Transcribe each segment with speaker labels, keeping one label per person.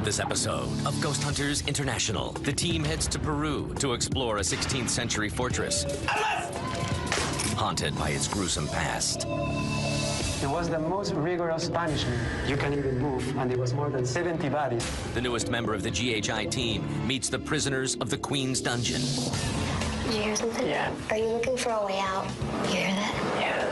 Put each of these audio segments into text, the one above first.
Speaker 1: On this episode of Ghost Hunters International, the team heads to Peru to explore a 16th century fortress haunted by its gruesome past.
Speaker 2: It was the most rigorous punishment. You can even move, and it was more than 70 bodies.
Speaker 1: The newest member of the GHI team meets the prisoners of the Queen's Dungeon.
Speaker 3: Did you hear something?
Speaker 2: Yeah.
Speaker 3: Are you looking for a way out? You hear that?
Speaker 2: Yeah.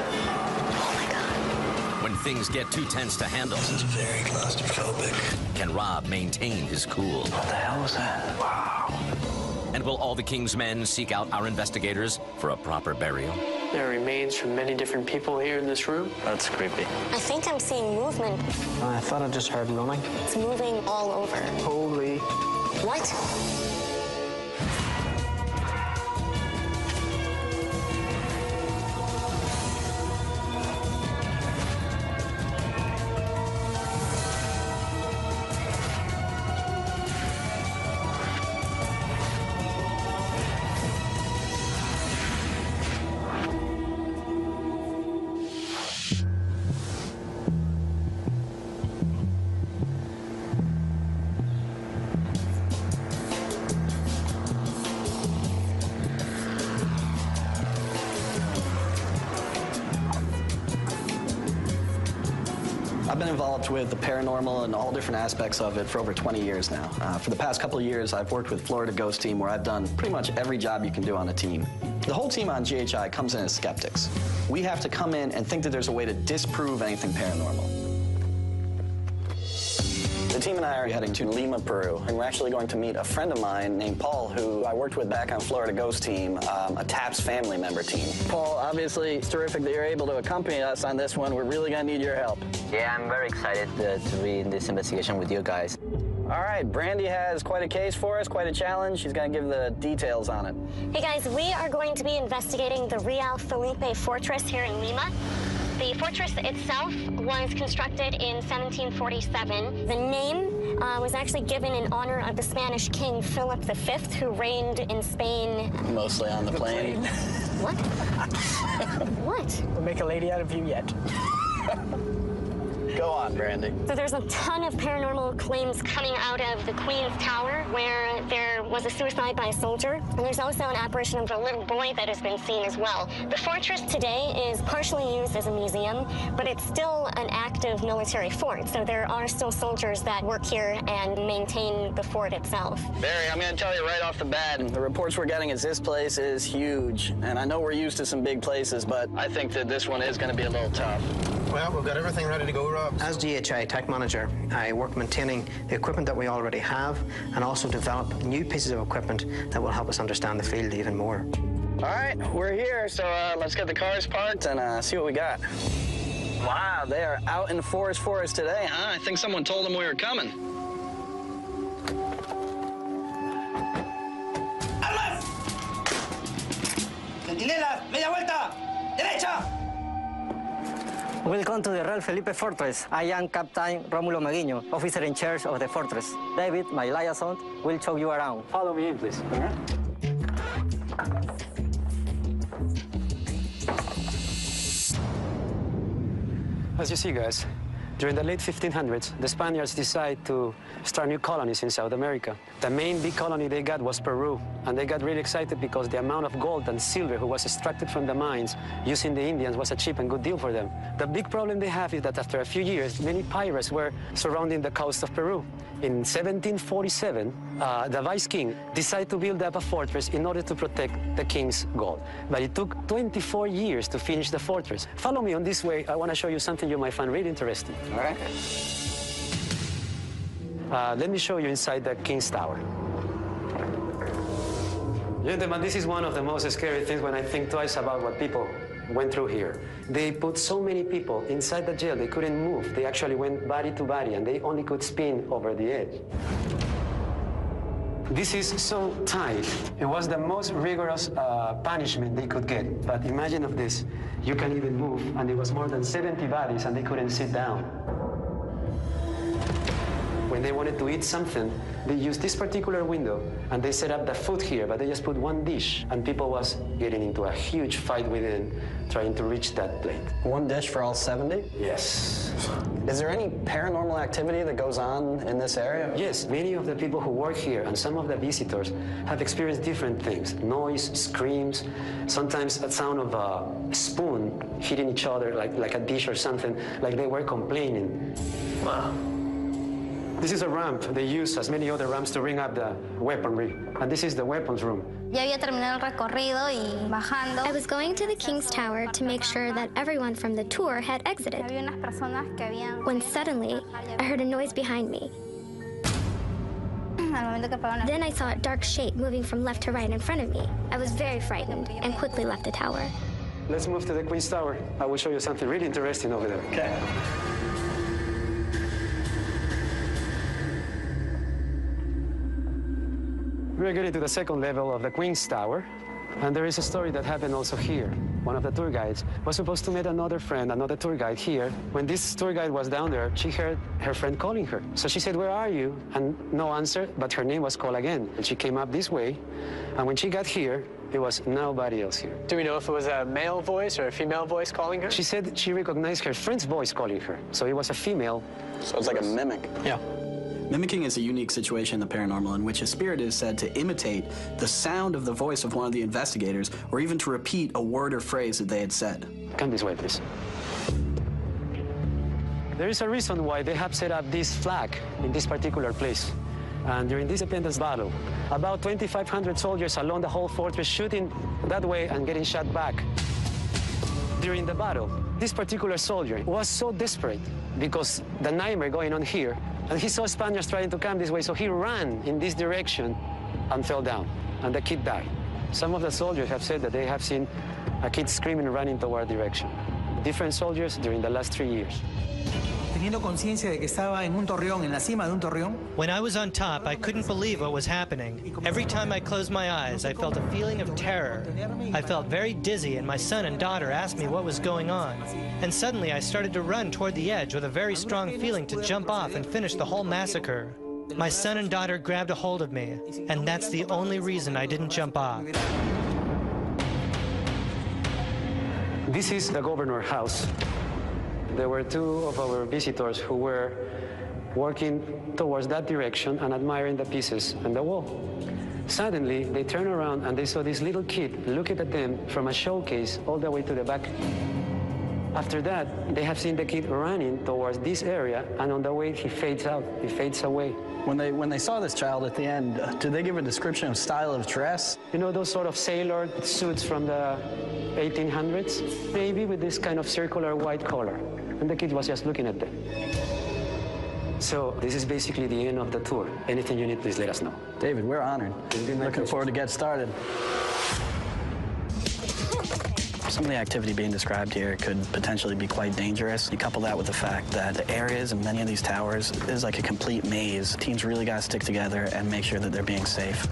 Speaker 3: Oh my God.
Speaker 1: When things get too tense to handle,
Speaker 4: This is very claustrophobic.
Speaker 1: can Rob maintain his cool?
Speaker 2: What the hell was that? Wow.
Speaker 1: And will all the King's men seek out our investigators for a proper burial?
Speaker 2: There are remains from many different people here in this room.
Speaker 4: That's creepy.
Speaker 3: I think I'm seeing movement.
Speaker 2: I thought I just heard running.
Speaker 3: It's moving all over.
Speaker 2: Holy.
Speaker 3: What?
Speaker 5: I've been involved with the paranormal and all different aspects of it for over 20 years now. For the past couple of years, I've worked with Florida Ghost Team, where I've done pretty much every job you can do on a team. The whole team on GHI comes in as skeptics. We have to come in and think that there's a way to disprove anything paranormal. The team and I are heading to Lima, Peru, and we're actually going to meet a friend of mine named Paul, who I worked with back on Florida Ghost Team, a TAPS family member team. Paul, obviously, it's terrific that you're able to accompany us on this one. We're really going to need your help.
Speaker 6: Yeah, I'm very excited to be in this investigation with you guys.
Speaker 5: All right, Brandy has quite a case for us, quite a challenge. She's going to give the details on it.
Speaker 3: Hey guys, we are going to be investigating the Real Felipe Fortress here in Lima. The fortress itself was constructed in 1747. The name was actually given in honor of the Spanish king Philip V, who reigned in Spain.
Speaker 5: Mostly on the plane.
Speaker 3: What? What?
Speaker 2: We'll make a lady out of you yet.
Speaker 5: Go on, Brandy.
Speaker 3: So there's a ton of paranormal claims coming out of the Queen's Tower, where there was a suicide by a soldier. And there's also an apparition of a little boy that has been seen as well. The fortress today is partially used as a museum, but it's still an active military fort. So there are still soldiers that work here and maintain the fort itself.
Speaker 5: Barry, I'm going to tell you right off the bat, the reports we're getting is this place is huge. And I know we're used to some big places, but I think that this one is going to be a little tough.
Speaker 4: Well, we've got everything ready to go, Rob.
Speaker 7: As GHI Tech Manager, I work maintaining the equipment that we already have and also develop new pieces of equipment that will help us understand the field even more.
Speaker 5: All right, we're here, so let's get the cars parked and see what we got. Wow, they are out in forest for us today, huh? I think someone told them we were coming.
Speaker 8: ¡Armas! ¡Centinelas! ¡Media vuelta! ¡Derecha!
Speaker 6: Welcome to the Real Felipe Fortress. I am Captain Romulo Maguinho, officer in charge of the fortress. David, my liaison, will show you around.
Speaker 2: Follow me in, please. All right. As you see, guys, during the late 1500s, the Spaniards decided to start new colonies in South America. The main big colony they got was Peru, and they got really excited because the amount of gold and silver who was extracted from the mines using the Indians was a cheap and good deal for them. The big problem they have is that after a few years, many pirates were surrounding the coast of Peru. In 1747, the vice king decided to build up a fortress in order to protect the king's gold. But it took 24 years to finish the fortress. Follow me on this way. I want to show you something you might find really interesting.
Speaker 5: All right.
Speaker 2: Let me show you inside the King's Tower. Gentlemen, this is one of the most scary things when I think twice about what people went through here. They put so many people inside the jail, they couldn't move. They actually went body to body, and they only could spin over the edge. This is so tight. It was the most rigorous punishment they could get. But imagine of this. You can even move, and there was more than 70 bodies, and they couldn't sit down. When when they wanted to eat something, they used this particular window and they set up the food here, but they just put one dish and people was getting into a huge fight within trying to reach that plate.
Speaker 5: One dish for all 70?
Speaker 2: Yes.
Speaker 5: Is there any paranormal activity that goes on in this area?
Speaker 2: Yes, many of the people who work here and some of the visitors have experienced different things. Noise, screams, sometimes a sound of a spoon hitting each other like a dish or something, like they were complaining.
Speaker 4: Wow.
Speaker 2: This is a ramp they use, as many other ramps, to bring up the weaponry. And this is the weapons room.
Speaker 9: Ya había terminado el recorrido y bajando.
Speaker 3: I was going to the King's Tower to make sure that everyone from the tour had exited,
Speaker 9: Había unas personas que habían...
Speaker 3: when suddenly I heard a noise behind me.
Speaker 9: Al momento que apagaron
Speaker 3: Then I saw a dark shape moving from left to right in front of me. I was very frightened and quickly left the tower.
Speaker 2: Let's move to the Queen's Tower. I will show you something really interesting over there.
Speaker 5: Okay.
Speaker 2: We're getting to the second level of the Queen's Tower, and there is a story that happened also here. One of the tour guides was supposed to meet another friend, another tour guide here. When this tour guide was down there, she heard her friend calling her. So she said, "Where are you?" And no answer, but her name was called again. And she came up this way, and when she got here, there was nobody else here.
Speaker 10: Do we know if it was a male voice or a female voice calling her?
Speaker 2: She said she recognized her friend's voice calling her, so it was a female.
Speaker 5: So it's like a mimic.
Speaker 10: Yeah.
Speaker 5: Mimicking is a unique situation in the paranormal in which a spirit is said to imitate the sound of the voice of one of the investigators, or even to repeat a word or phrase that they had said.
Speaker 2: Come this way, please. There is a reason why they have set up this flag in this particular place. And during this independence battle, about 2,500 soldiers along the whole fortress shooting that way and getting shot back. During the battle, this particular soldier was so desperate because the nightmare going on here, and he saw Spaniards trying to come this way, so he ran in this direction and fell down, and the kid died. Some of the soldiers have said that they have seen a kid screaming and running toward direction. Different soldiers during the last 3 years.
Speaker 11: Teniendo conciencia de que estaba en un torreón, en la cima de un torreón.
Speaker 12: When I was on top, I couldn't believe what was happening. Every time I closed my eyes, I felt a feeling of terror. I felt very dizzy, and my son and daughter asked me what was going on. And suddenly I started to run toward the edge with a very strong feeling to jump off and finish the whole massacre. My son and daughter grabbed a hold of me, and that's the only reason I didn't jump off.
Speaker 2: This is the governor's house. There were two of our visitors who were working towards that direction and admiring the pieces on the wall. Suddenly, they turned around and they saw this little kid looking at them from a showcase all the way to the back. After that, they have seen the kid running towards this area, and on the way, he fades out, he fades away.
Speaker 5: When they saw this child at the end, did they give a description of style of dress?
Speaker 2: You know those sort of sailor suits from the 1800s? Maybe with this kind of circular white collar. And the kid was just looking at them. So this is basically the end of the tour. Anything you need, please let us know.
Speaker 5: David, we're honored. Looking forward to get started. Some of the activity being described here could potentially be quite dangerous. You couple that with the fact that the areas in many of these towers is like a complete maze. Teams really got to stick together and make sure that they're being safe.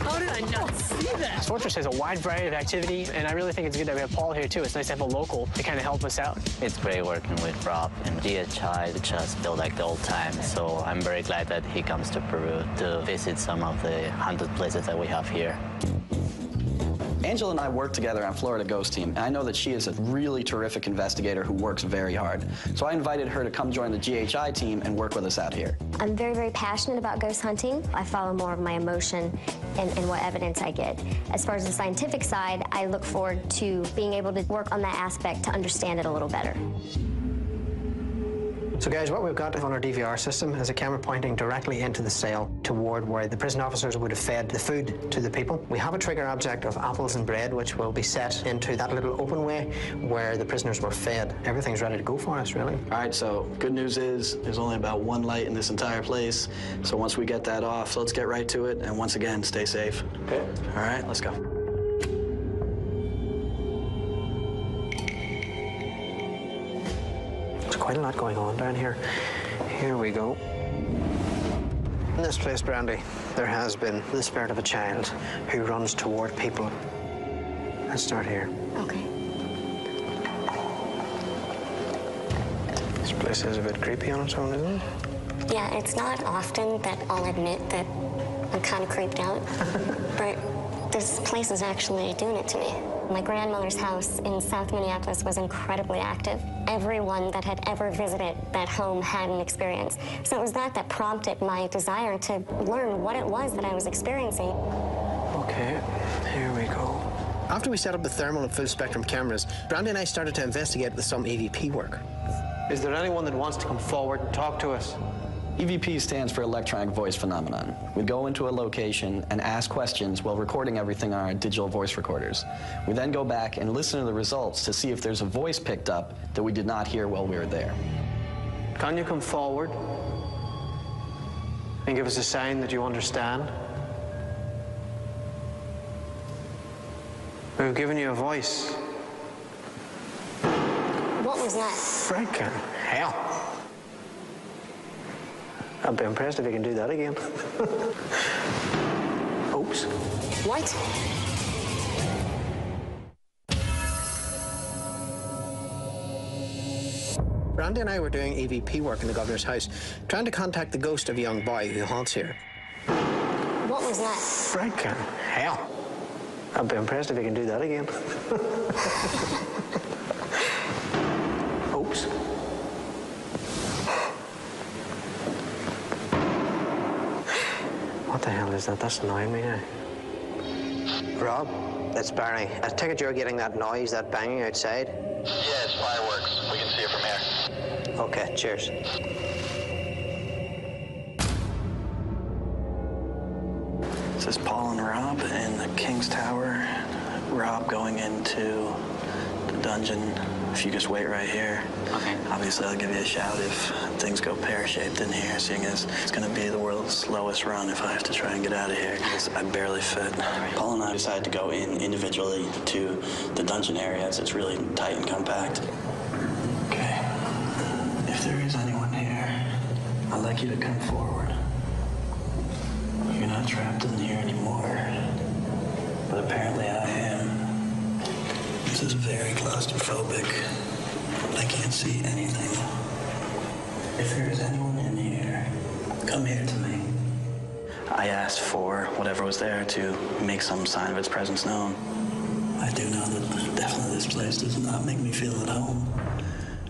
Speaker 10: How did I not see that? This fortress has a wide variety of activity, and I really think it's good that we have Paul here, too. It's nice to have a local to kind of help us out.
Speaker 13: It's great working with Rob and GHI. It just feel like the old times, so I'm very glad that he comes to Peru to visit some of the haunted places that we have here.
Speaker 5: Angela and I work together on Florida Ghost Team, and I know that she is a really terrific investigator who works very hard. So I invited her to come join the GHI team and work with us out here.
Speaker 3: I'm very, very passionate about ghost hunting. I follow more of my emotion and what evidence I get. As far as the scientific side, I look forward to being able to work on that aspect to understand it a little better.
Speaker 7: So guys, what we've got on our DVR system is a camera pointing directly into the cell toward where the prison officers would have fed the food to the people. We have a trigger object of apples and bread, which will be set into that little open way where the prisoners were fed. Everything's ready to go for us, really.
Speaker 5: All right, so good news is there's only about one light in this entire place. So once we get that off, let's get right to it. And once again, stay safe.
Speaker 2: Okay.
Speaker 5: All right, let's go.
Speaker 7: Quite a lot going on down here. Here we go. In this place, Brandy, there has been the spirit of a child who runs toward people. Let's start here.
Speaker 3: Okay.
Speaker 7: This place This is a bit creepy on its own, isn't it?
Speaker 3: Yeah, it's not often that I'll admit that I'm kind of creeped out, but this place is actually doing it to me. My grandmother's house in South Minneapolis was incredibly active. Everyone that had ever visited that home had an experience. So it was that prompted my desire to learn what it was that I was experiencing.
Speaker 7: Okay, here we go.
Speaker 4: After we set up the thermal and full spectrum cameras, Brandy and I started to investigate with some EVP work.
Speaker 7: Is there anyone that wants to come forward and talk to us?
Speaker 5: EVP stands for electronic voice phenomenon. We go into a location and ask questions while recording everything on our digital voice recorders. We then go back and listen to the results to see if there's a voice picked up that we did not hear while we were there.
Speaker 7: Can you come forward and give us a sign that you understand? We've given you a voice.
Speaker 3: What was that?
Speaker 7: Freaking hell. I'd be impressed if you can do that again. Oops.
Speaker 3: What?
Speaker 4: Brandy and I were doing EVP work in the governor's house, trying to contact the ghost of a young boy who haunts here.
Speaker 3: What was that?
Speaker 7: Freaking hell. I'd be impressed if you can do that again. Oops. What the hell is that? That's annoying me now.
Speaker 4: Rob, it's Barney. I take it you're getting that noise, that banging outside?
Speaker 14: Yeah, it's fireworks. We can see it from here.
Speaker 4: Okay, cheers.
Speaker 5: This is Paul and Rob in the King's Tower. Rob going into the dungeon. If you just wait right here. Okay. Obviously, I'll give you a shout if things go pear-shaped in here, seeing as it's going to be the world's slowest run if I have to try and get out of here, because I barely fit. Paul and I decided to go in individually to the dungeon area, as it's really tight and compact. Okay. If there is anyone here, I'd like you to come forward. You're not trapped in here anymore, but apparently I am. This is very claustrophobic. I can't see anything. If there is anyone in here, come here to me. I asked for whatever was there to make some sign of its presence known. I do know that definitely this place does not make me feel at home.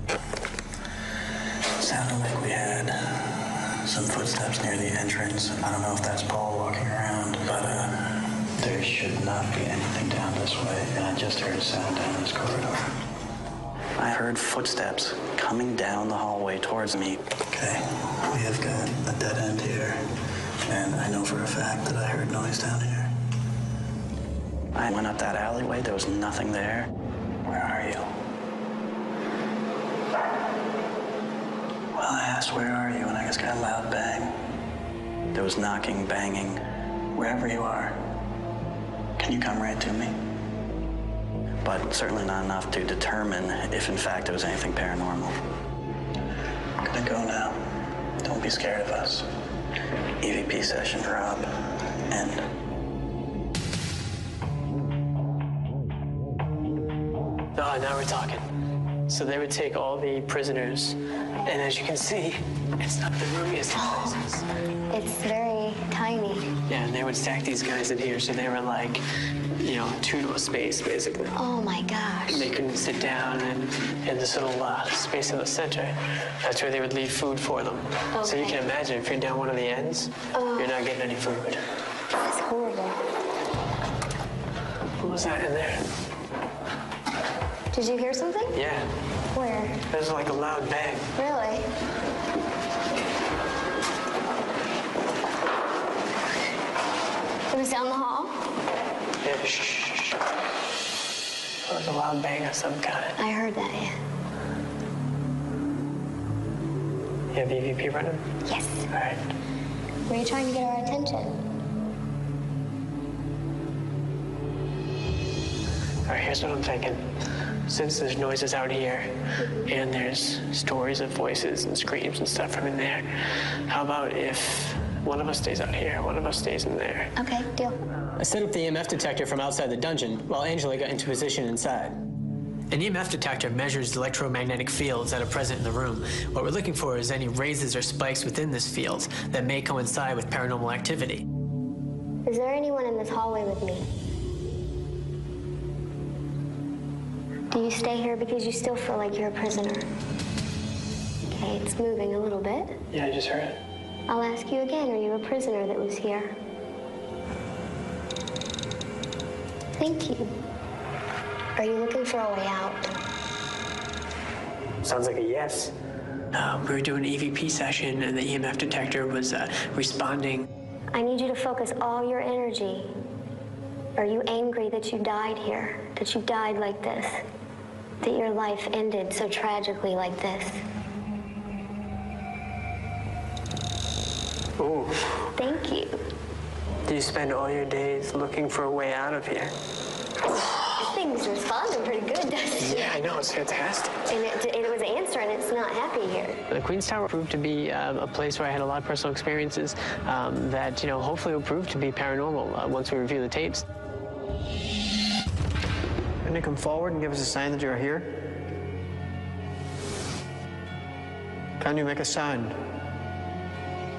Speaker 5: It sounded like we had some footsteps near the entrance. I don't know if that's Paul walking around, but there should not be anything down this way, and I just heard a sound down this corridor. I heard footsteps coming down the hallway towards me. Okay, we have got a dead end here, and I know for a fact that I heard noise down here. I went up that alleyway, there was nothing there. Where are you? Well, I asked, where are you? And I just got a loud bang. There was knocking, banging, wherever you are. Can you come right to me? But certainly not enough to determine if, in fact, there was anything paranormal. I'm gonna go now. Don't be scared of us. EVP session, Rob. End.
Speaker 10: Oh, now we're talking. So they would take all the prisoners, and as you can see, it's not the roomiest of places.
Speaker 3: It's very tiny.
Speaker 10: Yeah, and they would stack these guys in here, so they were like, you know, two to a space, basically.
Speaker 3: Oh my gosh.
Speaker 10: And they couldn't sit down in this little space in the center. That's where they would leave food for them.
Speaker 3: Okay.
Speaker 10: So you can imagine, if you're down one of the ends, you're not getting any food.
Speaker 3: That's horrible.
Speaker 10: What was that in there?
Speaker 3: Did you hear something?
Speaker 10: Yeah.
Speaker 3: Where?
Speaker 10: There's like a loud bang.
Speaker 3: Really? It was down the hall?
Speaker 10: Yeah, shh. It was a loud bang of some kind.
Speaker 3: I heard that, yeah.
Speaker 10: You have EVP running?
Speaker 3: Yes.
Speaker 10: All right.
Speaker 3: Were you trying to get our attention?
Speaker 10: All right, here's what I'm thinking. Since there's noises out here, and there's stories of voices and screams and stuff from in there, how about if one of us stays out here, one of us stays in there?
Speaker 3: Okay, deal.
Speaker 10: I set up the EMF detector from outside the dungeon while Angela got into position inside. An EMF detector measures the electromagnetic fields that are present in the room. What we're looking for is any raises or spikes within this field that may coincide with paranormal activity.
Speaker 3: Is there anyone in this hallway with me? Do you stay here because you still feel like you're a prisoner? Okay, it's moving a little bit.
Speaker 10: Yeah, I just heard it.
Speaker 3: I'll ask you again, are you a prisoner that was here? Thank you. Are you looking for a way out?
Speaker 10: Sounds like a yes. We were doing an EVP session and the EMF detector was responding.
Speaker 3: I need you to focus all your energy. Are you angry that you died here? That you died like this? That your life ended so tragically like this?
Speaker 10: Ooh.
Speaker 3: Thank you.
Speaker 10: Do you spend all your days looking for a way out of here?
Speaker 3: This thing's responding pretty good, doesn't it?
Speaker 10: Yeah, I know, it's fantastic.
Speaker 3: And it was answering, it's not happy here.
Speaker 10: The Queen's Tower proved to be a place where I had a lot of personal experiences that, hopefully will prove to be paranormal once we review the tapes.
Speaker 4: Can you come forward and give us a sign that you're here? Can you make a sound?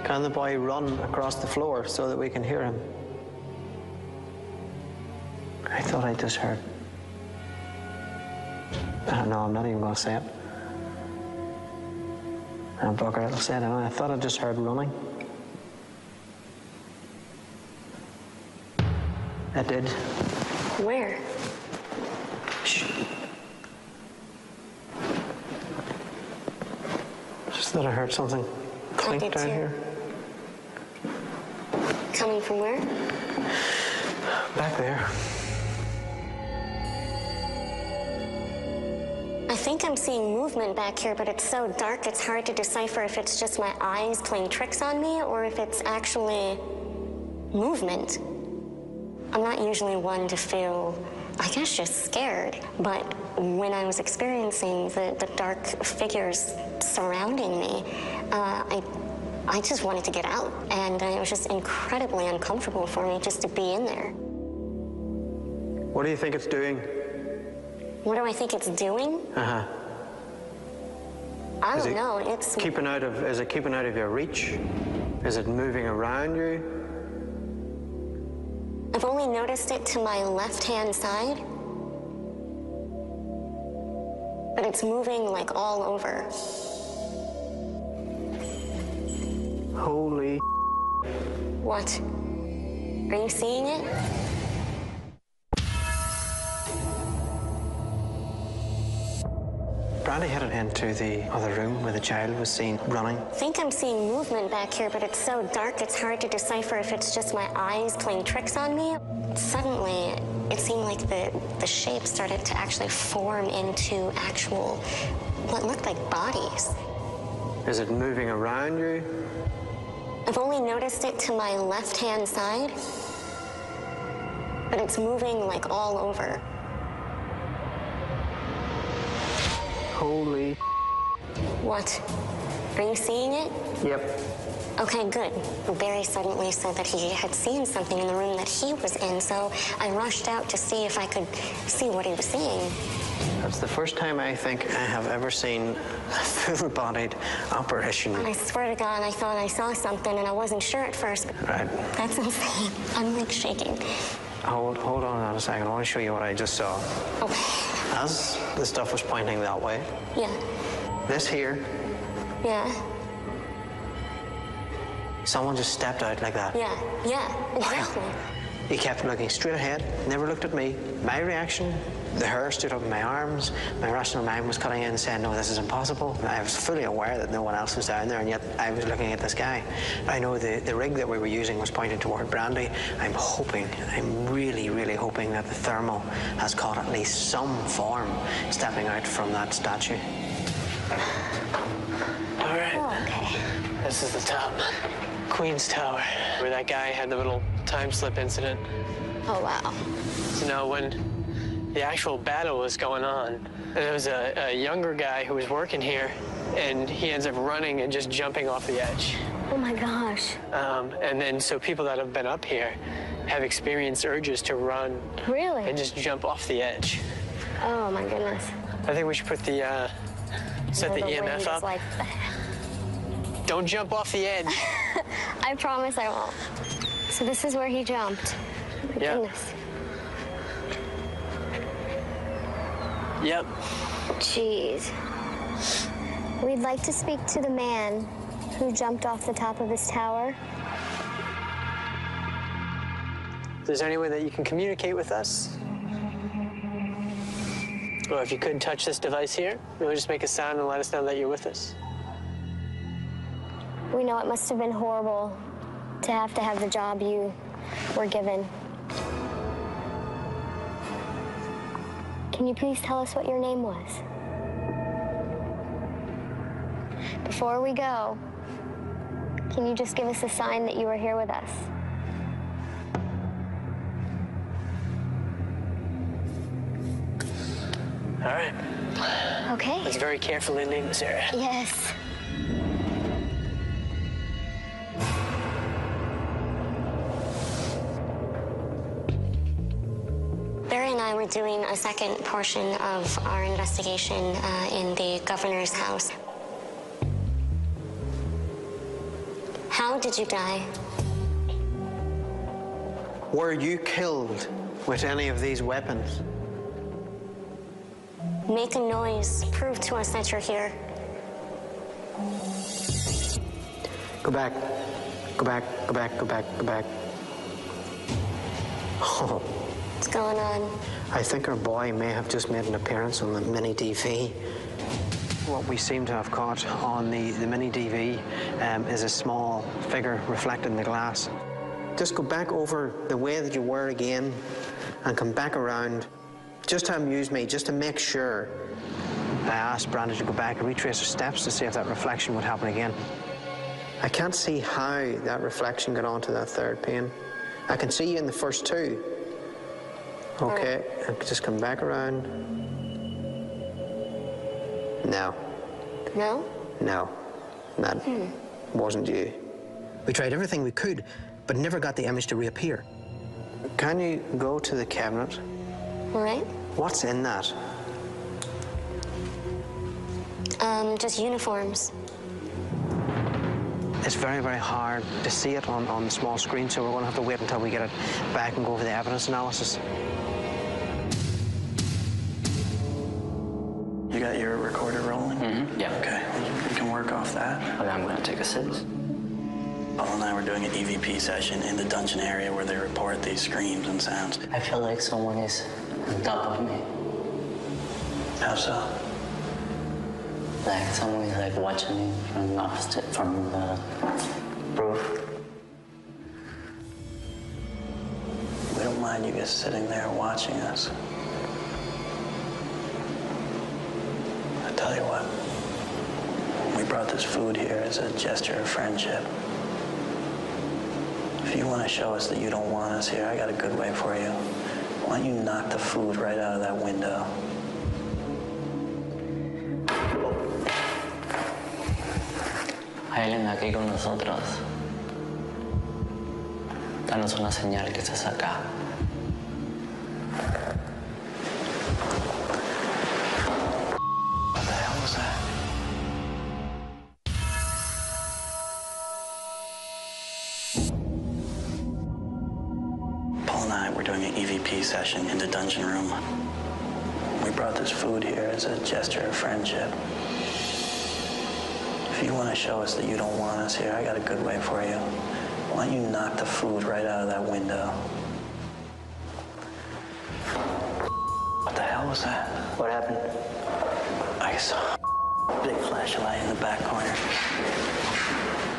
Speaker 4: Can the boy run across the floor so that we can hear him? I thought I just heard. No, I'm not even going to say it. I'm bugger, I'll say it anyway. I thought I just heard running. I did.
Speaker 3: Where?
Speaker 4: Shh. Just thought I heard something clink down here.
Speaker 3: Coming from where?
Speaker 4: Back there.
Speaker 3: I think I'm seeing movement back here, but it's so dark it's hard to decipher if it's just my eyes playing tricks on me or if it's actually movement. I'm not usually one to feel, I guess, just scared, but when I was experiencing the dark figures surrounding me, I just wanted to get out, and it was just incredibly uncomfortable for me just to be in there.
Speaker 4: What do you think it's doing?
Speaker 3: What do I think it's doing?
Speaker 4: Uh-huh.
Speaker 3: I don't know. It's
Speaker 4: is it keeping out of your reach? Is it moving around you?
Speaker 3: I've only noticed it to my left-hand side, but it's moving like all over.
Speaker 4: Holy.
Speaker 3: What? Are you seeing it?
Speaker 4: Brandy headed into the other room where the child was seen running.
Speaker 3: I think I'm seeing movement back here, but it's so dark it's hard to decipher if it's just my eyes playing tricks on me. Suddenly, it seemed like the shape started to actually form into actual, what looked like bodies.
Speaker 4: Is it moving around you?
Speaker 3: I've only noticed it to my left-hand side, but it's moving like all over.
Speaker 4: Holy.
Speaker 3: What? Are you seeing it?
Speaker 4: Yep.
Speaker 3: Okay, good. Barry suddenly said that he had seen something in the room that he was in, so I rushed out to see if I could see what he was seeing.
Speaker 4: That's the first time I think I have ever seen a full-bodied apparition.
Speaker 3: I swear to God, I thought I saw something, and I wasn't sure at first.
Speaker 4: Right.
Speaker 3: That's insane. I'm like shaking.
Speaker 4: Hold on a second. I want to show you what I just saw.
Speaker 3: Okay.
Speaker 4: As the stuff was pointing that way.
Speaker 3: Yeah.
Speaker 4: This here.
Speaker 3: Yeah.
Speaker 4: Someone just stepped out like that.
Speaker 3: Yeah, exactly.
Speaker 4: He kept looking straight ahead, never looked at me. My reaction, the hair stood up in my arms. My rational mind was cutting in saying, no, this is impossible. And I was fully aware that no one else was down there, and yet I was looking at this guy. I know the rig that we were using was pointed toward Brandy. I'm really, really hoping that the thermal has caught at least some form stepping out from that statue.
Speaker 10: All right.
Speaker 3: Oh, okay.
Speaker 10: This is the top. Queen's Tower, where that guy had the little time slip incident.
Speaker 3: Oh, wow.
Speaker 10: So now when the actual battle was going on, there was a younger guy who was working here, and he ends up running and just jumping off the edge.
Speaker 3: Oh, my gosh.
Speaker 10: And then so people that have been up here have experienced urges to run.
Speaker 3: Really?
Speaker 10: And just jump off the edge.
Speaker 3: Oh, my goodness.
Speaker 10: I think we should put the, set the EMF up.
Speaker 3: Like...
Speaker 10: Don't jump off the edge.
Speaker 3: I promise I won't. So this is where he jumped. My goodness.
Speaker 10: Yep.
Speaker 3: Jeez. We'd like to speak to the man who jumped off the top of this tower.
Speaker 10: Is there any way that you can communicate with us? Or if you could touch this device here, you'll just make a sound and let us know that you're with us.
Speaker 3: We know it must have been horrible to have the job you were given. Can you please tell us what your name was? Before we go, can you just give us a sign that you were here with us?
Speaker 10: All right.
Speaker 3: Okay.
Speaker 10: Let's very carefully leave this area.
Speaker 3: Yes. Barry and I were doing a second portion of our investigation in the governor's house. How did you die?
Speaker 4: Were you killed with any of these weapons?
Speaker 3: Make a noise. Prove to us that you're here.
Speaker 4: Go back. Go back, go back, go back, go back. Oh.
Speaker 3: What's going on?
Speaker 4: I think our boy may have just made an appearance on the mini DV. What we seem to have caught on the mini DV is a small figure reflected in the glass. Just go back over the way that you were again and come back around. Just to amuse me, just to make sure, I asked Brandon to go back and retrace her steps to see if that reflection would happen again. I can't see how that reflection got onto that third pane. I can see you in the first two. Okay, and just come back around. No.
Speaker 3: No?
Speaker 4: No, that wasn't you. We tried everything we could, but never got the image to reappear. Can you go to the cabinet?
Speaker 3: All right.
Speaker 4: What's in that?
Speaker 3: Just uniforms.
Speaker 4: It's very, very hard to see it on the small screen, so we're going to have to wait until we get it back and go over the evidence analysis.
Speaker 5: You got your recorder rolling?
Speaker 13: Mm-hmm. Yeah.
Speaker 5: Okay, you can work off that.
Speaker 13: Okay, I'm going to take a sip.
Speaker 5: Paul and I were doing an EVP session in the dungeon area where they report these screams and sounds.
Speaker 13: I feel like someone is on top of me.
Speaker 5: How so?
Speaker 13: Like someone is like watching me from the roof.
Speaker 5: We don't mind you just sitting there watching us. I tell you what, we brought this food here as a gesture of friendship. If you want to show us that you don't want us here, I got a good way for you. Why don't you knock the food right out of that window?
Speaker 13: Hay alguien aquí con nosotros. Danos una señal que estás acá.
Speaker 5: What the hell was that? Paul and I were doing an EVP session in the dungeon room. We brought this food here as a gesture of friendship. If you want to show us that you don't want us here, I got a good way for you. Why don't you knock the food right out of that window? What the hell was that?
Speaker 13: What happened?
Speaker 5: I saw a big flash of light in the back corner.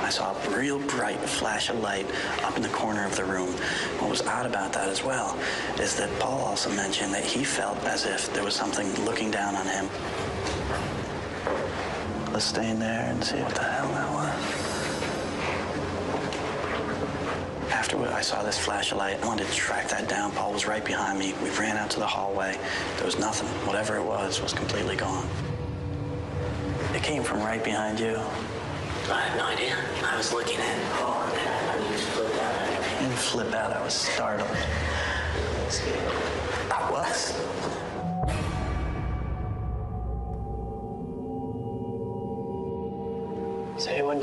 Speaker 5: I saw a real bright flash of light up in the corner of the room. What was odd about that as well is that Paul also mentioned that he felt as if there was something looking down on him. Let's stay in there and see what the hell that was. After I saw this flash of light, I wanted to track that down. Paul was right behind me. We ran out to the hallway. There was nothing. Whatever it was completely gone. It came from right behind you.
Speaker 13: I have no idea. I was looking at it. Oh, and you flipped out.
Speaker 5: I didn't flip out. I was startled. I was.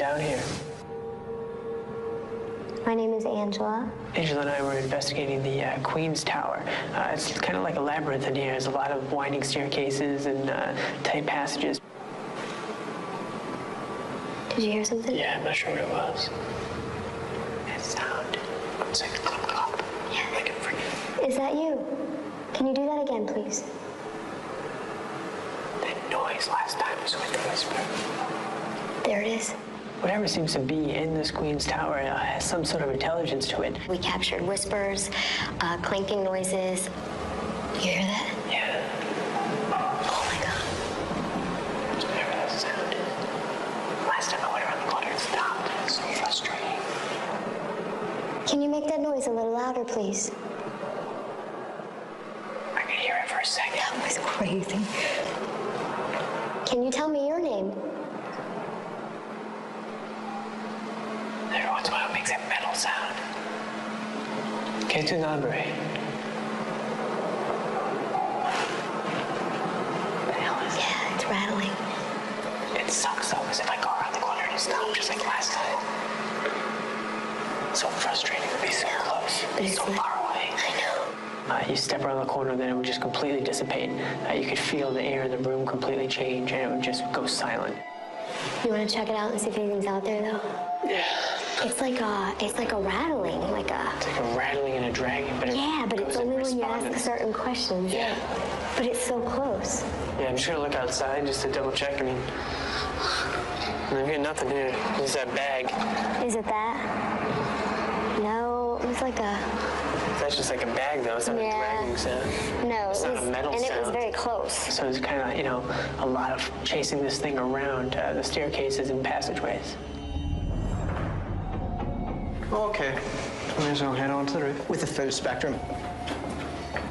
Speaker 10: down here?
Speaker 3: My name is Angela.
Speaker 10: Angela and I were investigating the Queen's Tower. It's kind of like a labyrinth in here. There's a lot of winding staircases and tight passages.
Speaker 3: Did you hear something?
Speaker 10: Yeah, I'm not sure what it was. That sound. It's like a clump clump. Yeah. Like a freaking...
Speaker 3: Is that you? Can you do that again, please?
Speaker 10: That noise last time was with the whisper.
Speaker 3: There it is.
Speaker 10: Whatever seems to be in this Queen's Tower has some sort of intelligence to it.
Speaker 3: We captured whispers, clanking noises. You hear that?
Speaker 10: Yeah.
Speaker 3: Oh my God.
Speaker 10: Whatever that sound is. Last time I went around the corner, it stopped. It's so frustrating.
Speaker 3: Can you make that noise a little louder, please?
Speaker 10: I could hear it for a second.
Speaker 3: That was crazy. Can you tell me your name?
Speaker 10: Every once in a while it makes that metal sound. Ketunabre. What the hell is that?
Speaker 3: Yeah, it's rattling.
Speaker 10: It sucks though, because if I go around the corner and it stops just like last time. It's so frustrating to be so close,
Speaker 3: But it's
Speaker 10: so
Speaker 3: like,
Speaker 10: far away.
Speaker 3: I know.
Speaker 10: You step around the corner, then it would just completely dissipate. You could feel the air in the room completely change, and it would just go silent.
Speaker 3: You want to check it out and see if anything's out there, though?
Speaker 10: Yeah.
Speaker 3: It's like a rattling, like a...
Speaker 10: It's like a rattling and a dragging, but
Speaker 3: Yeah, but it's only when you ask certain questions.
Speaker 10: Yeah.
Speaker 3: But it's so close.
Speaker 10: Yeah, I'm just gonna look outside just to double check. I mean, I'm getting nothing here. There's that bag.
Speaker 3: Is it that? No, it was like a...
Speaker 10: That's just like a bag, though. It's not a dragging sound.
Speaker 3: No,
Speaker 10: It's not a metal
Speaker 3: and
Speaker 10: sound.
Speaker 3: it was very close.
Speaker 10: So it's kind of, a lot of chasing this thing around the staircases and passageways.
Speaker 7: Okay, may as well head on to the roof. With the full spectrum.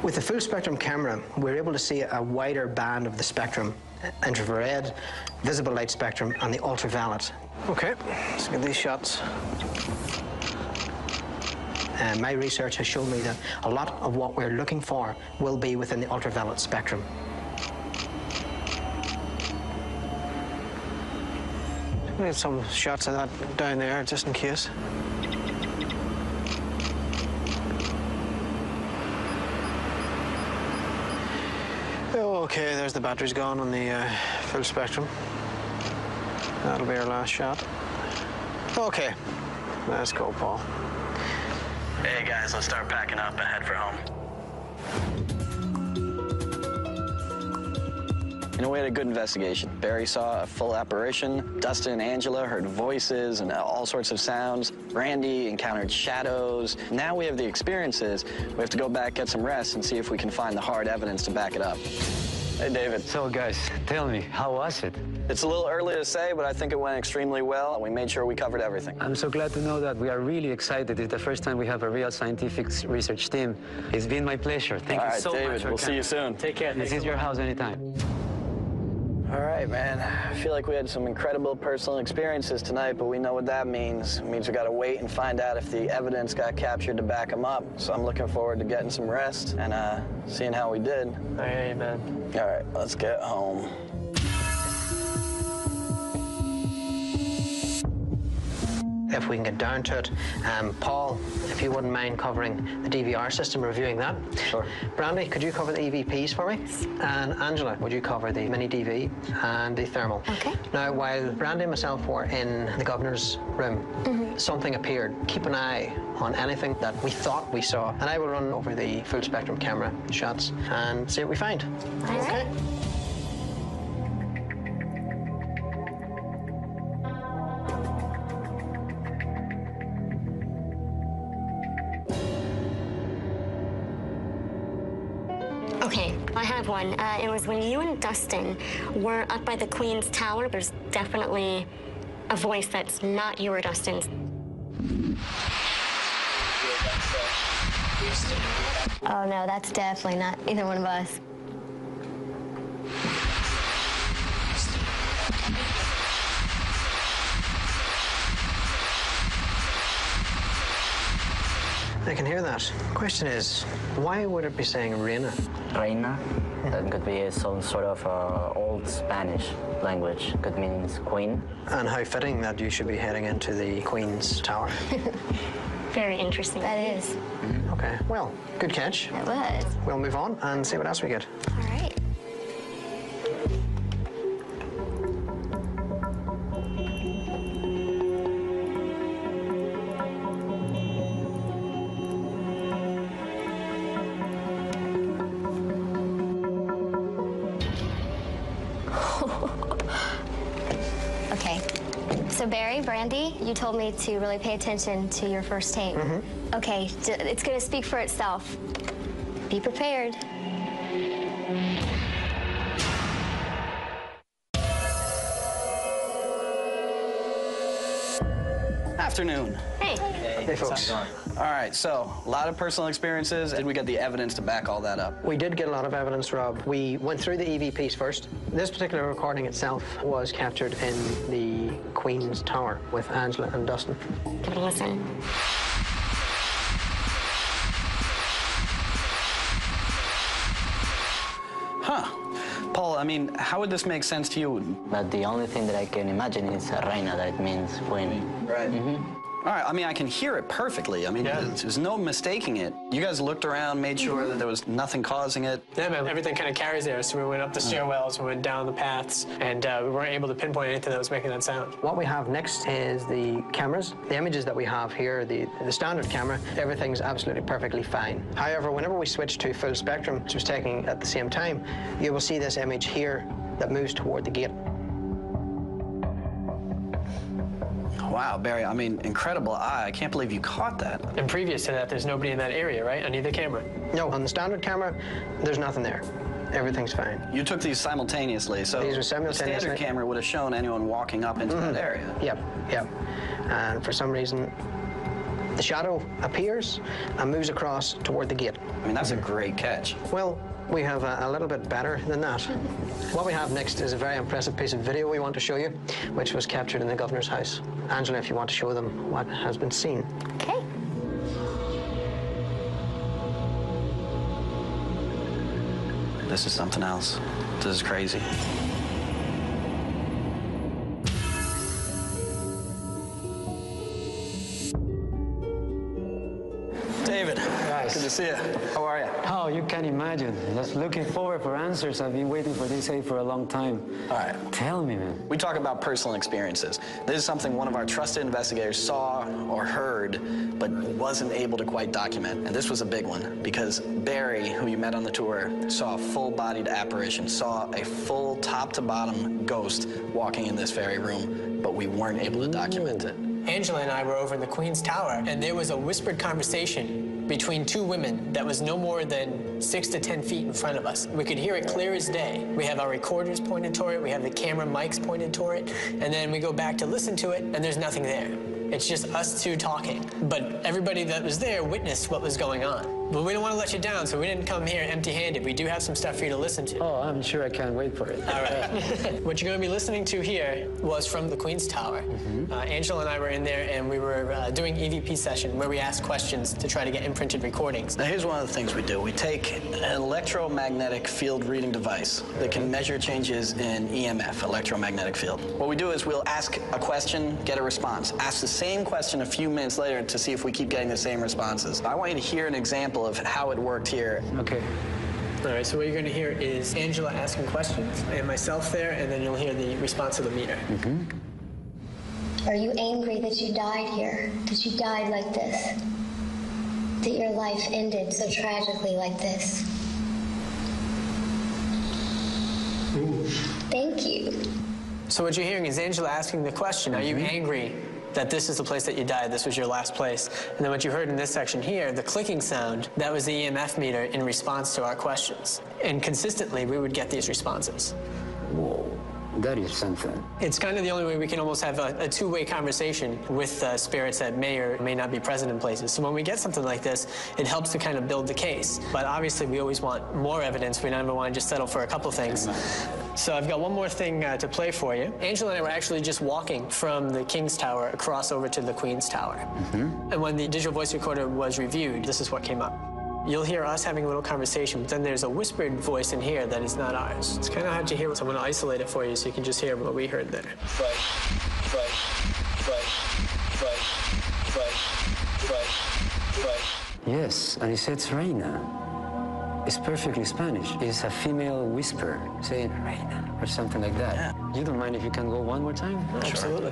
Speaker 7: With the full spectrum camera, we're able to see a wider band of the spectrum, infrared, visible light spectrum, and the ultraviolet. Okay, let's get these shots. My research has shown me that a lot of what we're looking for will be within the ultraviolet spectrum. We have some shots of that down there, just in case. Okay, there's the batteries gone on the full spectrum. That'll be our last shot. Okay, let's go, Paul.
Speaker 5: Hey guys, let's start packing up and head for home. We had a good investigation. Barry saw a full apparition. Dustin and Angela heard voices and all sorts of sounds. Randy encountered shadows. Now we have the experiences. We have to go back, get some rest, and see if we can find the hard evidence to back it up. Hey, David.
Speaker 2: So, guys, tell me, how was it?
Speaker 5: It's a little early to say, but I think it went extremely well. We made sure we covered everything.
Speaker 2: I'm so glad to know that. We are really excited. It's the first time we have a real scientific research team. It's been my pleasure. Thank you so much.
Speaker 5: All right, David, we'll see you soon.
Speaker 10: Take care.
Speaker 2: This is your house anytime.
Speaker 5: All right, man. I feel like we had some incredible personal experiences tonight, but we know what that means. It means we got to wait and find out if the evidence got captured to back them up. So I'm looking forward to getting some rest and seeing how we did.
Speaker 10: I hear you, man.
Speaker 5: All right, let's get home.
Speaker 7: If we can get down to it. Paul, if you wouldn't mind covering the DVR system, reviewing that.
Speaker 5: Sure.
Speaker 7: Brandy, could you cover the EVPs for me? And Angela, would you cover the mini DV and the thermal?
Speaker 3: Okay.
Speaker 7: Now, while Brandy and myself were in the governor's room, something appeared. Keep an eye on anything that we thought we saw, and I will run over the full spectrum camera shots and see what we find.
Speaker 3: All right. Okay, I have one. It was when you and Dustin were up by the Queen's Tower. There's definitely a voice that's not you or Dustin's. Oh no, that's definitely not either one of us.
Speaker 7: I can hear that. Question is, why would it be saying reina?
Speaker 13: Reina, that could be some sort of old Spanish language. Could mean queen.
Speaker 7: And how fitting that you should be heading into the Queen's Tower.
Speaker 3: Very interesting.
Speaker 9: That is.
Speaker 7: Okay, well, good catch.
Speaker 9: It was.
Speaker 7: We'll move on and see what else we get.
Speaker 9: All right. Okay. So Barry, Brandy, you told me to really pay attention to your first tape. Okay, it's going to speak for itself. Be prepared.
Speaker 5: Afternoon.
Speaker 3: Hey.
Speaker 7: Hey, folks.
Speaker 5: All right, so a lot of personal experiences. Did we get the evidence to back all that up?
Speaker 7: We did get a lot of evidence, Rob. We went through the EVPs first. This particular recording itself was captured in the Queen's Tower with Angela and Dustin.
Speaker 3: Give it a listen.
Speaker 5: Huh. Paul, I mean, how would this make sense to you?
Speaker 13: But the only thing that I can imagine is reina, that it means queen.
Speaker 5: Right. All right, I mean, I can hear it perfectly. I mean, there's no mistaking it. You guys looked around, made sure that there was nothing causing it.
Speaker 10: Yeah, man, everything kind of carries there. So we went up the stairwells, we went down the paths, and we weren't able to pinpoint anything that was making that sound.
Speaker 7: What we have next is the cameras. The images that we have here, the standard camera, everything's absolutely perfectly fine. However, whenever we switch to full spectrum, which was taken at the same time, you will see this image here that moves toward the gate.
Speaker 5: Wow, Barry, I mean, incredible eye. I can't believe you caught that.
Speaker 10: And previous to that, there's nobody in that area, right? On either camera?
Speaker 7: No, on the standard camera, there's nothing there. Everything's fine.
Speaker 5: You took these simultaneously, so
Speaker 7: these were simultaneously.
Speaker 5: The standard camera would have shown anyone walking up into that area.
Speaker 7: Yep. And for some reason, the shadow appears and moves across toward the gate.
Speaker 5: I mean, that's a great catch.
Speaker 7: Well, we have a little bit better than that. What we have next is a very impressive piece of video we want to show you, which was captured in the governor's house. Angela, if you want to show them what has been seen.
Speaker 9: Okay.
Speaker 5: This is something else. This is crazy. David,
Speaker 2: Guys.
Speaker 5: good to see you. How are you?
Speaker 2: Oh, you can imagine. Just looking forward for answers. I've been waiting for this for a long time.
Speaker 5: All right.
Speaker 2: Tell me, man.
Speaker 5: We talk about personal experiences. This is something one of our trusted investigators saw or heard, but wasn't able to quite document. And this was a big one, because Barry, who you met on the tour, saw a full-bodied apparition, saw a full top-to-bottom ghost walking in this very room, but we weren't able to document it.
Speaker 10: Angela and I were over in the Queen's Tower, and there was a whispered conversation between two women that was no more than 6 to 10 feet in front of us. We could hear it clear as day. We have our recorders pointed toward it, we have the camera mics pointed toward it, and then we go back to listen to it, and there's nothing there. It's just us two talking. But everybody that was there witnessed what was going on. But we don't want to let you down, so we didn't come here empty-handed. We do have some stuff for you to listen to.
Speaker 2: Oh, I'm sure I can't wait for it.
Speaker 10: All right. What you're going to be listening to here was from the Queen's Tower. Angela and I were in there, and we were doing EVP session where we asked questions to try to get imprinted recordings.
Speaker 5: Now, here's one of the things we do. We take an electromagnetic field reading device that can measure changes in EMF, electromagnetic field. What we do is we'll ask a question, get a response. Ask the same question a few minutes later to see if we keep getting the same responses. I want you to hear an example of how it worked here.
Speaker 2: Okay.
Speaker 10: All right, so what you're going to hear is Angela asking questions and myself there, and then you'll hear the response of the meter.
Speaker 15: Are you angry that you died here? That you died like this? That your life ended so tragically like this? Thank you.
Speaker 10: So what you're hearing is Angela asking the question, are you angry that this is the place that you died, this was your last place? And then what you heard in this section here, the clicking sound, that was the EMF meter in response to our questions. And consistently, we would get these responses.
Speaker 5: Whoa.
Speaker 2: That is something.
Speaker 10: It's kind of the only way we can almost have a two-way conversation with spirits that may or may not be present in places. So when we get something like this, it helps to kind of build the case. But obviously, we always want more evidence. We never want to just settle for a couple things. So I've got one more thing to play for you. Angela and I were actually just walking from the King's Tower across over to the Queen's Tower. And when the digital voice recorder was reviewed, this is what came up. You'll hear us having a little conversation, but then there's a whispered voice in here that is not ours. It's kind of hard to hear, so I'm going to isolate it for you so you can just hear what we heard there.
Speaker 2: Yes, and it says Reina. It's perfectly Spanish. It's a female whisper saying Reina or something like that. Yeah. You don't mind if you can go one more time?
Speaker 10: No, sure. Absolutely.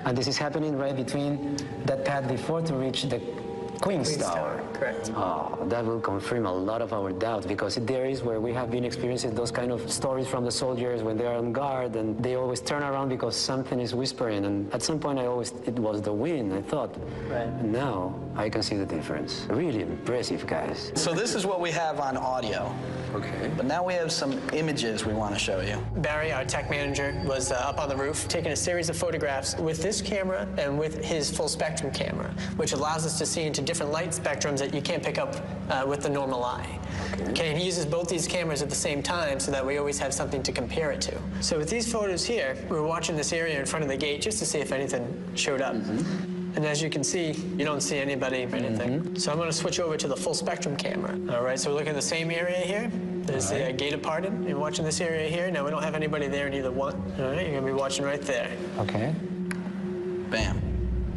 Speaker 2: And this is happening right between that path before to reach the Queen's Tower.
Speaker 10: Correct.
Speaker 2: Oh, that will confirm a lot of our doubts, because there is where we have been experiencing those kind of stories from the soldiers when they are on guard and they always turn around because something is whispering. And at some point it was the wind, I thought.
Speaker 10: Right.
Speaker 2: And now I can see the difference. Really impressive, guys.
Speaker 5: So this is what we have on audio.
Speaker 2: Okay.
Speaker 5: But now we have some images we want to show you.
Speaker 10: Barry, our tech manager, was up on the roof taking a series of photographs with this camera and with his full spectrum camera, which allows us to see into different light spectrums that you can't pick up with the normal eye. Okay, and he uses both these cameras at the same time so that we always have something to compare it to. So with these photos here, we were watching this area in front of the gate just to see if anything showed up. And as you can see, you don't see anybody or anything. So I'm going to switch over to the full spectrum camera. All right, so we're looking at the same area here. There's the gate parted. You're watching this area here. Now we don't have anybody there in either one. All right, you're going to be watching right there.
Speaker 2: Okay.
Speaker 5: Bam.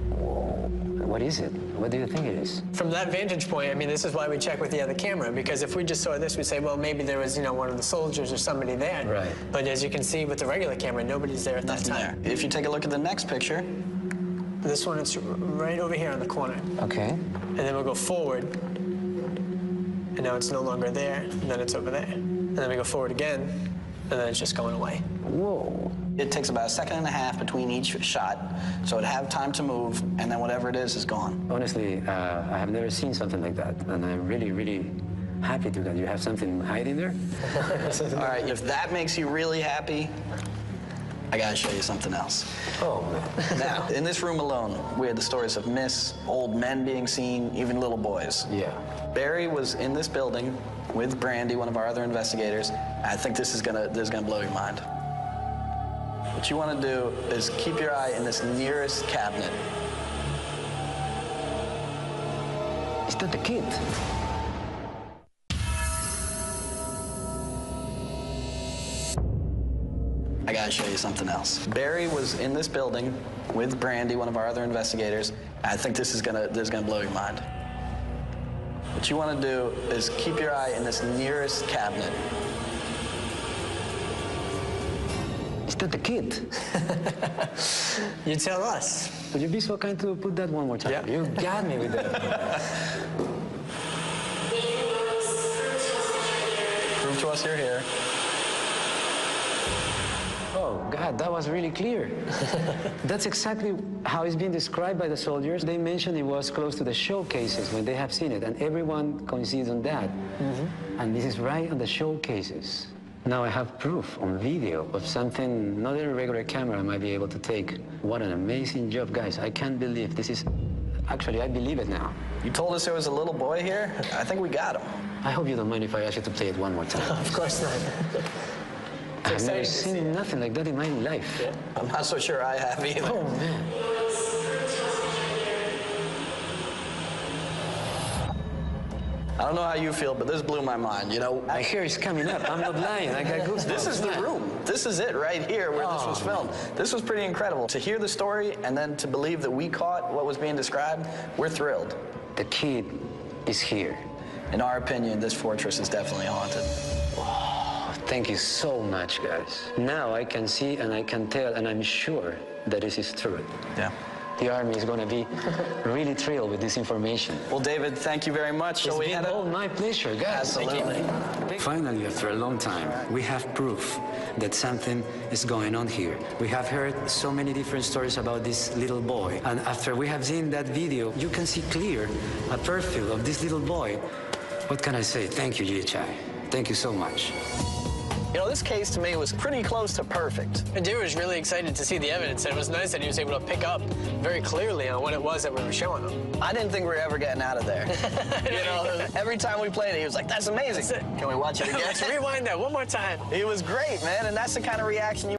Speaker 2: Whoa. What is it? What do you think it is?
Speaker 10: From that vantage point, I mean, this is why we check with the other camera, because if we just saw this, we'd say, well, maybe there was, one of the soldiers or somebody there.
Speaker 2: Right.
Speaker 10: But as you can see with the regular camera, nobody's there at that time.
Speaker 5: There. If you take a look at the next picture.
Speaker 10: This one, it's right over here on the corner.
Speaker 2: Okay.
Speaker 10: And then we'll go forward, and now it's no longer there, and then it's over there. And then we go forward again, and then it's just going away.
Speaker 2: Whoa.
Speaker 5: It takes about a second and a half between each shot, so it'd have time to move, and then whatever it is gone.
Speaker 2: Honestly, I have never seen something like that, and I'm really, really happy that you have something hiding there.
Speaker 5: All right, if that makes you really happy, I gotta show you something else.
Speaker 2: Oh, man.
Speaker 5: Now, in this room alone, we had the stories of myths, old men being seen, even little boys.
Speaker 2: Yeah.
Speaker 5: Barry was in this building with Brandy, one of our other investigators. I think this is gonna blow your mind. What you want to do is keep your eye in this nearest cabinet.
Speaker 2: Is that the kid?
Speaker 5: I gotta show you something else. Barry was in this building with Brandy, one of our other investigators. I think this is gonna blow your mind. What you want to do is keep your eye in this nearest cabinet.
Speaker 2: Is that the kid?
Speaker 10: You tell us.
Speaker 2: Would you be so kind to put that one more time?
Speaker 10: Yeah.
Speaker 2: You got me with that.
Speaker 5: Prove to us you're here.
Speaker 2: Oh, God, that was really clear. That's exactly how it's been described by the soldiers. They mentioned it was close to the showcases when they have seen it, and everyone coincides on that. And this is right on the showcases. Now I have proof on video of something not a regular camera might be able to take. What an amazing job, guys. I can't believe this is... Actually, I believe it now.
Speaker 5: You told us there was a little boy here? I think we got him.
Speaker 2: I hope you don't mind if I ask you to play it one more time.
Speaker 10: Of course not.
Speaker 2: I've never seen nothing like that in my life.
Speaker 5: Yeah. I'm not so sure I have either.
Speaker 2: Oh, man.
Speaker 5: I don't know how you feel, but this blew my mind,
Speaker 2: My hair is coming up. I'm not lying. I got goosebumps.
Speaker 5: This is the room. This is it right here where this was filmed. This was pretty incredible. To hear the story and then to believe that we caught what was being described, we're thrilled.
Speaker 2: The kid is here.
Speaker 5: In our opinion, this fortress is definitely haunted.
Speaker 2: Thank you so much, guys. Now I can see and I can tell, and I'm sure that this is true.
Speaker 5: Yeah.
Speaker 2: The Army is going to be really thrilled with this information.
Speaker 5: Well, David, thank you very much.
Speaker 2: It's been all my pleasure, guys.
Speaker 5: Absolutely.
Speaker 2: Finally, after a long time, we have proof that something is going on here. We have heard so many different stories about this little boy. And after we have seen that video, you can see clear a profile of this little boy What can I say? Thank you, GHI. Thank you so much.
Speaker 5: You know, this case to me was pretty close to perfect.
Speaker 10: And Deer was really excited to see the evidence, and it was nice that he was able to pick up very clearly on what it was that we were showing him.
Speaker 5: I didn't think we were ever getting out of there. You know, every time we played it, he was like, that's amazing.
Speaker 10: That's it.
Speaker 5: Can we watch it again?
Speaker 10: Let's rewind that one more time.
Speaker 5: It was great, man, and that's the kind of reaction you